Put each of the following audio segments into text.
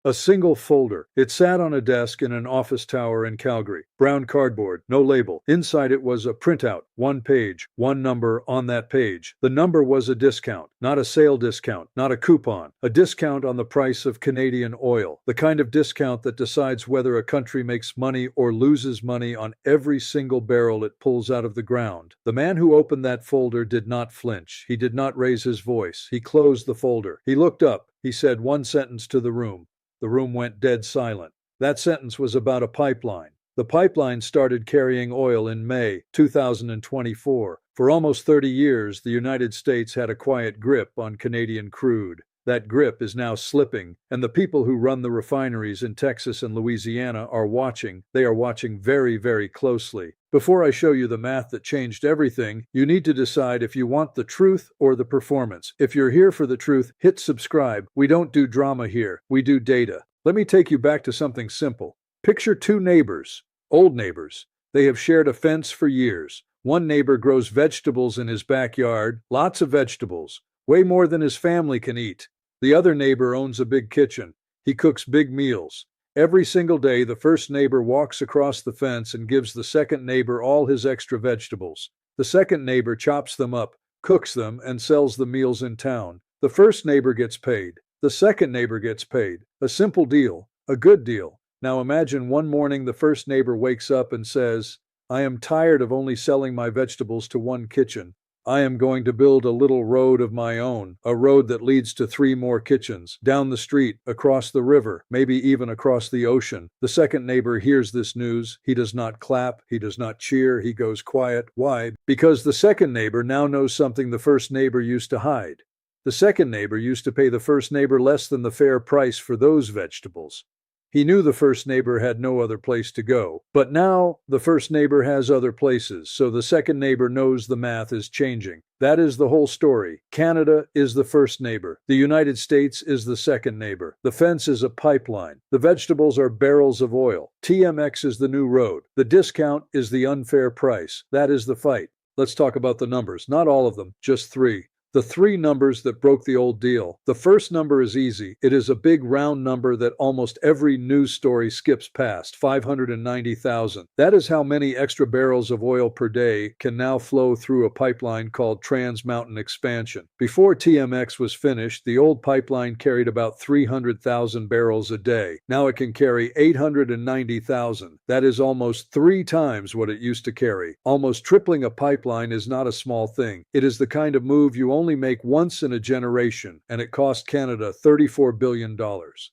A single folder. It sat on a desk in an office tower in Calgary. Brown cardboard, no label. Inside it was a printout, one page, one number on that page. The number was a discount, not a sale discount, not a coupon. A discount on the price of Canadian oil. The kind of discount that decides whether a country makes money or loses money on every single barrel it pulls out of the ground. The man who opened that folder did not flinch. He did not raise his voice. He closed the folder. He looked up. He said one sentence to the room. The room went dead silent. That sentence was about a pipeline. The pipeline started carrying oil in May 2024. For almost 30 years, the United States had a quiet grip on Canadian crude. That grip is now slipping, and the people who run the refineries in Texas and Louisiana are watching. They are watching very, very closely. Before I show you the math that changed everything, you need to decide if you want the truth or the performance. If you're here for the truth, hit subscribe. We don't do drama here. We do data. Let me take you back to something simple. Picture two neighbors, old neighbors. They have shared a fence for years. One neighbor grows vegetables in his backyard, lots of vegetables, way more than his family can eat. The other neighbor owns a big kitchen. He cooks big meals. Every single day, the first neighbor walks across the fence and gives the second neighbor all his extra vegetables. The second neighbor chops them up, cooks them, and sells the meals in town. The first neighbor gets paid. The second neighbor gets paid. A simple deal, a good deal. Now imagine one morning the first neighbor wakes up and says, "I am tired of only selling my vegetables to one kitchen. I am going to build a little road of my own, a road that leads to 3 more kitchens, down the street, across the river, maybe even across the ocean." The second neighbor hears this news. He does not clap. He does not cheer. He goes quiet. Why? Because the second neighbor now knows something the first neighbor used to hide. The second neighbor used to pay the first neighbor less than the fair price for those vegetables. He knew the first neighbor had no other place to go. But now the first neighbor has other places, so the second neighbor knows the math is changing. That is the whole story. Canada is the first neighbor. The United States is the second neighbor. The fence is a pipeline. The vegetables are barrels of oil. TMX is the new road. The discount is the unfair price. That is the fight. Let's talk about the numbers. Not all of them, just 3. The 3 numbers that broke the old deal. The first number is easy. It is a big round number that almost every news story skips past, 590,000. That is how many extra barrels of oil per day can now flow through a pipeline called Trans Mountain Expansion. Before TMX was finished, the old pipeline carried about 300,000 barrels a day. Now it can carry 890,000. That is almost 3 times what it used to carry. Almost tripling a pipeline is not a small thing. It is the kind of move you only make once in a generation, and it cost Canada $34 billion.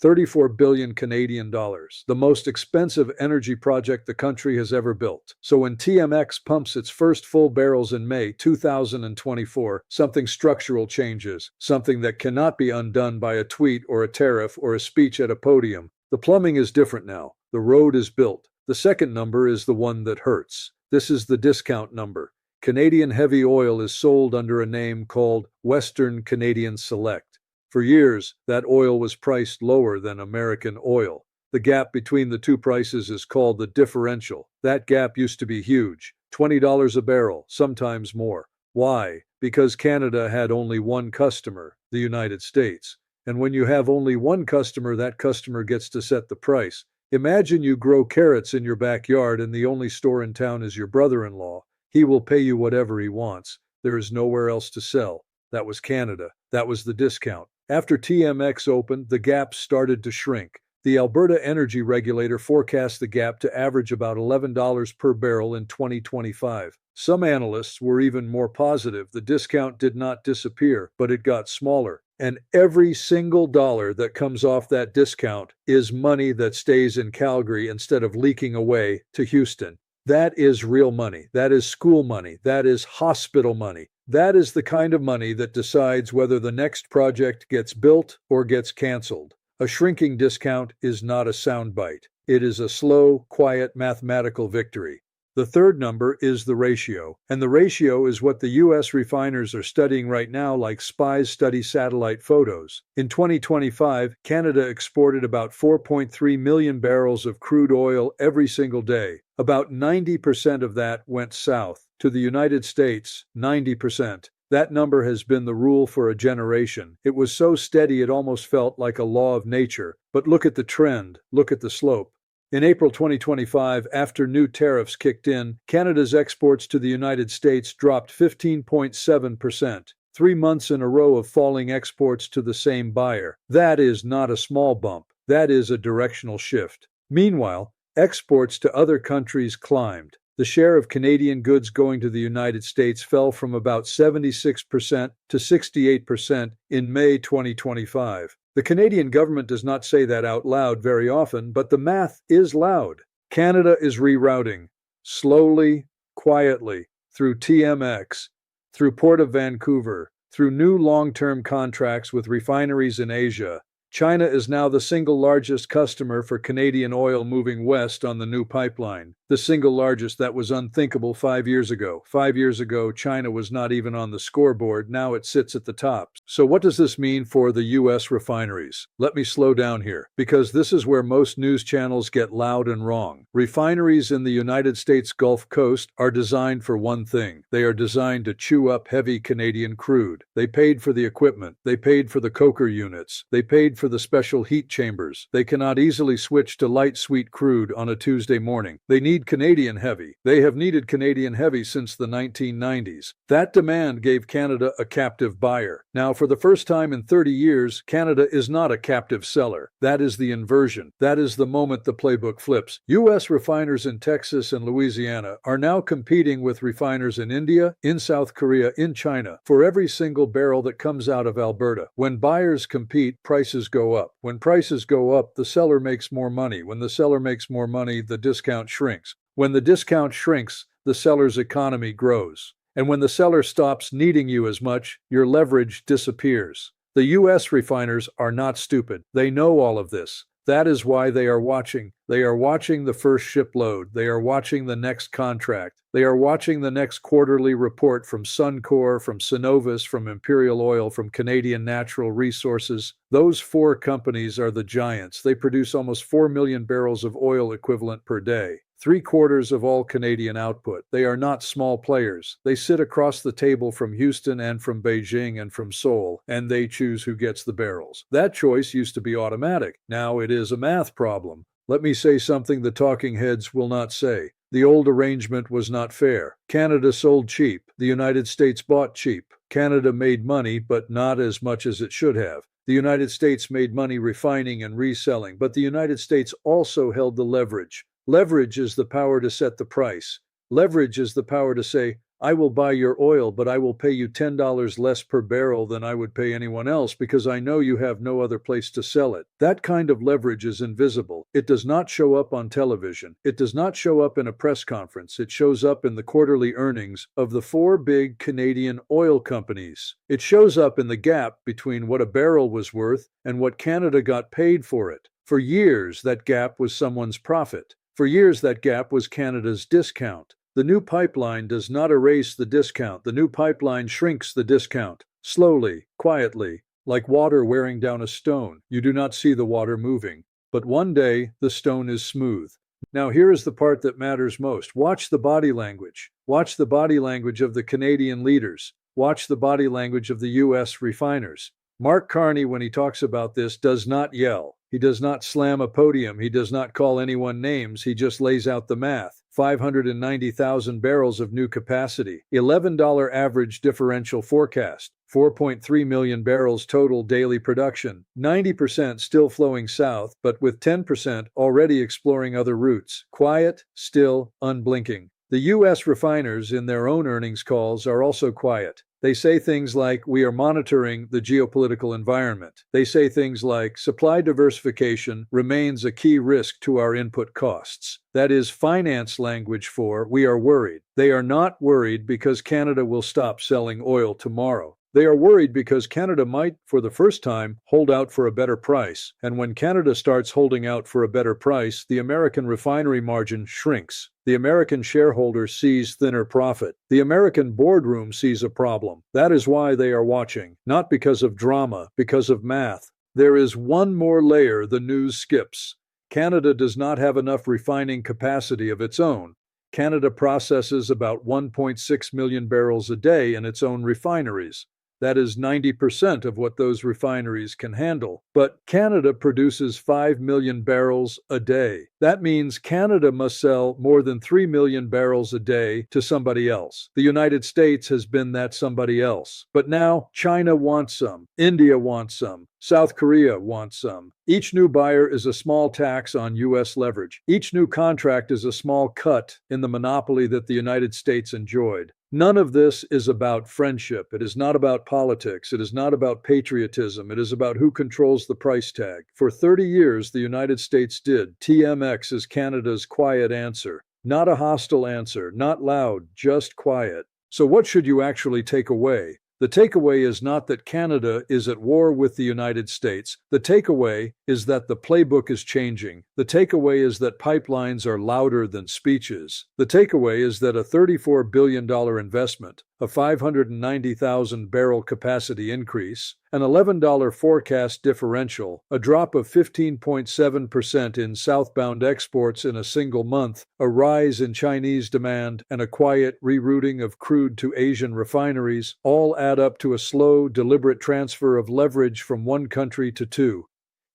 34 billion Canadian dollars. The most expensive energy project the country has ever built. So when TMX pumps its first full barrels in May 2024, something structural changes, something that cannot be undone by a tweet or a tariff or a speech at a podium. The plumbing is different now. The road is built. The second number is the one that hurts. This is the discount number. Canadian heavy oil is sold under a name called Western Canadian Select. For years, that oil was priced lower than American oil. The gap between the two prices is called the differential. That gap used to be huge, $20 a barrel, sometimes more. Why? Because Canada had only one customer, the United States. And when you have only one customer, that customer gets to set the price. Imagine you grow carrots in your backyard and the only store in town is your brother-in-law. He will pay you whatever he wants. There is nowhere else to sell. That was Canada. That was the discount. After TMX opened, the gap started to shrink. The Alberta Energy Regulator forecast the gap to average about $11 per barrel in 2025. Some analysts were even more positive. The discount did not disappear, but it got smaller. And every single dollar that comes off that discount is money that stays in Calgary instead of leaking away to Houston. That is real money. That is school money. That is hospital money. That is the kind of money that decides whether the next project gets built or gets canceled. A shrinking discount is not a soundbite. It is a slow, quiet mathematical victory. The third number is the ratio, and the ratio is what the U.S. refiners are studying right now like spies study satellite photos. In 2025, Canada exported about 4.3 million barrels of crude oil every single day. About 90% of that went south. To the United States, 90%. That number has been the rule for a generation. It was so steady it almost felt like a law of nature. But look at the trend, look at the slope. In April 2025, after new tariffs kicked in, Canada's exports to the United States dropped 15.7%. 3 months in a row of falling exports to the same buyer. That is not a small bump. That is a directional shift. Meanwhile, exports to other countries climbed. The share of Canadian goods going to the United States fell from about 76% to 68% in May 2025. The Canadian government does not say that out loud very often, but the math is loud. Canada is rerouting, slowly, quietly, through TMX, through Port of Vancouver, through new long-term contracts with refineries in Asia. China is now the single largest customer for Canadian oil moving west on the new pipeline. The single largest. That was unthinkable 5 years ago. 5 years ago, China was not even on the scoreboard. Now it sits at the top. So what does this mean for the U.S. refineries? Let me slow down here, because this is where most news channels get loud and wrong. Refineries in the United States Gulf Coast are designed for one thing. They are designed to chew up heavy Canadian crude. They paid for the equipment. They paid for the coker units. They paid for the special heat chambers. They cannot easily switch to light sweet crude on a Tuesday morning. They need Canadian heavy. They have needed Canadian heavy since the 1990s. That demand gave Canada a captive buyer. Now, for the first time in 30 years, Canada is not a captive seller. That is the inversion. That is the moment the playbook flips. U.S. refiners in Texas and Louisiana are now competing with refiners in India, in South Korea, in China, for every single barrel that comes out of Alberta. When buyers compete, prices go up. When prices go up, the seller makes more money. When the seller makes more money, the discount shrinks. When the discount shrinks, the seller's economy grows. And when the seller stops needing you as much, your leverage disappears. The U.S. refiners are not stupid. They know all of this. That is why they are watching. They are watching the first shipload. They are watching the next contract. They are watching the next quarterly report from Suncor, from Cenovus, from Imperial Oil, from Canadian Natural Resources. Those four companies are the giants. They produce almost 4 million barrels of oil equivalent per day. 3/4 of all Canadian output. They are not small players. They sit across the table from Houston and from Beijing and from Seoul, and they choose who gets the barrels. That choice used to be automatic. Now it is a math problem. Let me say something the talking heads will not say. The old arrangement was not fair. Canada sold cheap. The United States bought cheap. Canada made money, but not as much as it should have. The United States made money refining and reselling, but the United States also held the leverage. Leverage is the power to set the price. Leverage is the power to say, I will buy your oil, but I will pay you $10 less per barrel than I would pay anyone else because I know you have no other place to sell it. That kind of leverage is invisible. It does not show up on television. It does not show up in a press conference. It shows up in the quarterly earnings of the four big Canadian oil companies. It shows up in the gap between what a barrel was worth and what Canada got paid for it. For years, that gap was someone's profit. For years, that gap was Canada's discount. The new pipeline does not erase the discount. The new pipeline shrinks the discount. Slowly, quietly, like water wearing down a stone. You do not see the water moving. But one day, the stone is smooth. Now here is the part that matters most. Watch the body language. Watch the body language of the Canadian leaders. Watch the body language of the U.S. refiners. Mark Carney, when he talks about this, does not yell. He does not slam a podium. He does not call anyone names. He just lays out the math. 590,000 barrels of new capacity. $11 average differential forecast. 4.3 million barrels total daily production. 90% still flowing south, but with 10% already exploring other routes. Quiet, still, unblinking. The U.S. refiners in their own earnings calls are also quiet. They say things like, we are monitoring the geopolitical environment. They say things like, supply diversification remains a key risk to our input costs. That is finance language for, we are worried. They are not worried because Canada will stop selling oil tomorrow. They are worried because Canada might, for the first time, hold out for a better price. And when Canada starts holding out for a better price, the American refinery margin shrinks. The American shareholder sees thinner profit. The American boardroom sees a problem. That is why they are watching. Not because of drama, because of math. There is one more layer the news skips. Canada does not have enough refining capacity of its own. Canada processes about 1.6 million barrels a day in its own refineries. That is 90% of what those refineries can handle. But Canada produces 5 million barrels a day. That means Canada must sell more than 3 million barrels a day to somebody else. The United States has been that somebody else. But now China wants some, India wants some, South Korea wants some. Each new buyer is a small tax on U.S. leverage. Each new contract is a small cut in the monopoly that the United States enjoyed. None of this is about friendship. It is not about politics. It is not about patriotism. It is about who controls the price tag. For 30 years, the United States did. TMX is Canada's quiet answer. Not a hostile answer, not loud, just quiet. So what should you actually take away? The takeaway is not that Canada is at war with the United States. The takeaway is that the playbook is changing. The takeaway is that pipelines are louder than speeches. The takeaway is that a $34 billion investment, a 590,000 barrel capacity increase, an $11 forecast differential, a drop of 15.7% in southbound exports in a single month, a rise in Chinese demand, and a quiet rerouting of crude to Asian refineries all add up to a slow, deliberate transfer of leverage from one country to two,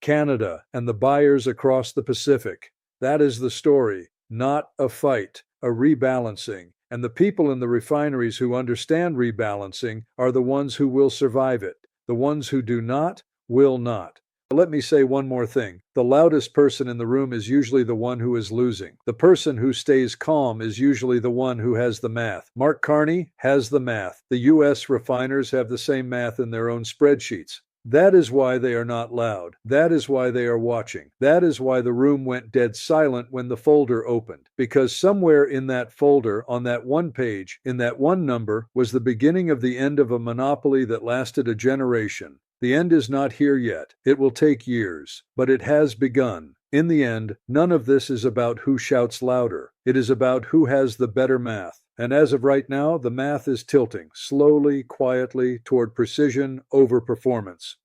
Canada and the buyers across the Pacific. That is the story, not a fight, a rebalancing. And the people in the refineries who understand rebalancing are the ones who will survive it. The ones who do not, will not. Let me say one more thing. The loudest person in the room is usually the one who is losing. The person who stays calm is usually the one who has the math. Mark Carney has the math. The U.S. refiners have the same math in their own spreadsheets. That is why they are not loud. That is why they are watching. That is why the room went dead silent when the folder opened. Because somewhere in that folder, on that one page, in that one number, was the beginning of the end of a monopoly that lasted a generation. The end is not here yet. It will take years. But it has begun. In the end, none of this is about who shouts louder. It is about who has the better math. And as of right now, the math is tilting, slowly, quietly, toward precision over performance.